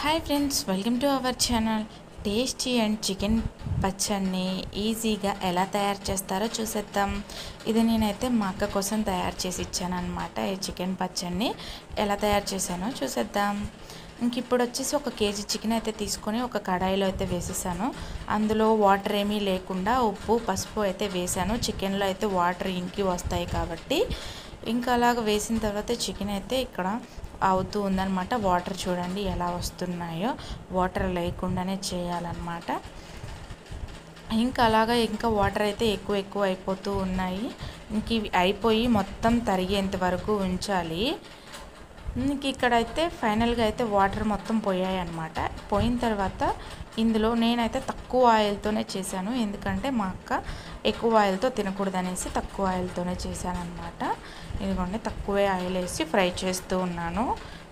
Hi friends, welcome to our channel. Tasty and chicken పచ్చడిని ఈజీగా ఎలా తయారు చేస్తారో చూసేద్దాం. ఇది నేనైతే మా అక్క కోసం తయారు చేసి ఇచ్చాను అనమాట. ఈ చికెన్ పచ్చడిని ఎలా తయారు చేశానో చూసేద్దాం. ఇంక ఇప్పుడు వచ్చేసి 1 కేజీ చికెన్ అయితే తీసుకొని ఒక కడాయిలో అయితే వేసేసాను. అందులో వాటర్ ఏమీ లేకుండా ఉప్పు పసుపు అయితే వేసాను. చికెన్లో అయితే వాటర్ ఇంకి వస్తాయి కాబట్టి ఇంకా అలాగ వేసిన తర్వాత చికెన్ అయితే ఇక్కడ అవుతూ ఉందన్నమాట. వాటర్ చూడండి ఎలా వస్తున్నాయో, వాటర్ లేకుండానే చేయాలన్నమాట. ఇంకా అలాగా ఇంకా వాటర్ అయితే ఎక్కువ అయిపోతూ ఉన్నాయి. ఇంక ఇవి అయిపోయి మొత్తం తరిగేంత వరకు ఉంచాలి. ఇంక ఇక్కడైతే ఫైనల్గా అయితే వాటర్ మొత్తం పోయాయి అన్నమాట. పోయిన తర్వాత ఇందులో నేనైతే తక్కువ ఆయిల్తోనే చేశాను, ఎందుకంటే మా అక్క ఎక్కువ ఆయిల్తో తినకూడదనేసి తక్కువ ఆయిల్తోనే చేశాను అనమాట. ఇదిగోండి, తక్కువే ఆయిల్ వేసి ఫ్రై చేస్తూ ఉన్నాను.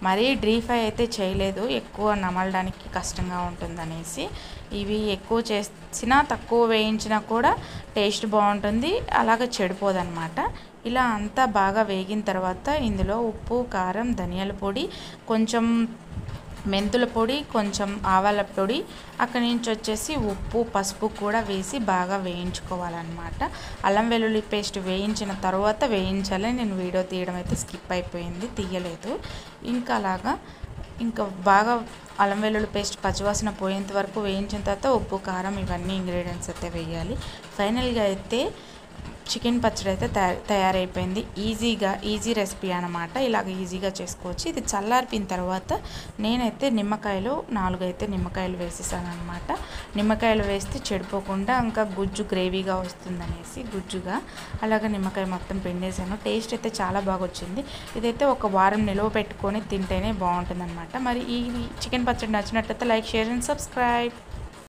మరీ డీప్ ఫ్రై అయితే చేయలేదు, ఎక్కువ నమలడానికి కష్టంగా ఉంటుందనేసి. ఇవి ఎక్కువ చేసినా తక్కువ వేయించినా కూడా టేస్ట్ బాగుంటుంది, అలాగే చెడిపోదన్నమాట. ఇలా అంతా బాగా వేగిన తర్వాత ఇందులో ఉప్పు, కారం, ధనియాల పొడి, కొంచెం మెంతుల పొడి, కొంచెం ఆవాల పొడి, అక్కడి నుంచి వచ్చేసి ఉప్పు పసుపు కూడా వేసి బాగా వేయించుకోవాలన్నమాట. అల్లం వెల్లుల్లి పేస్ట్ వేయించిన తర్వాత వేయించాలి. నేను వీడియో తీయడం అయితే స్కిప్ అయిపోయింది, తీయలేదు. ఇంకా అలాగా ఇంకా బాగా అల్లం వెల్లుల్లి పేస్ట్ పచ్చివాసన పోయేంత వరకు వేయించిన తర్వాత ఉప్పు కారం ఇవన్నీ ఇంగ్రీడియంట్స్ అయితే వేయాలి. ఫైనల్గా అయితే చికెన్ పచ్చడి అయితే తయారైపోయింది. ఈజీ రెసిపీ అనమాట. ఇలాగ ఈజీగా చేసుకోవచ్చు. ఇది చల్లారిపోయిన తర్వాత నేనైతే 4 అయితే నిమ్మకాయలు వేసేసాను అనమాట. నిమ్మకాయలు వేస్తే చెడిపోకుండా ఇంకా గుజ్జు గ్రేవీగా వస్తుందనేసి గుజ్జుగా అలాగ నిమ్మకాయ మొత్తం పిండేసాను. టేస్ట్ అయితే చాలా బాగా వచ్చింది. ఇదైతే 1 వారం నిలువ పెట్టుకొని తింటేనే బాగుంటుంది అనమాట. మరి ఈ చికెన్ పచ్చడి నచ్చినట్లయితే లైక్, షేర్ అండ్ సబ్స్క్రైబ్.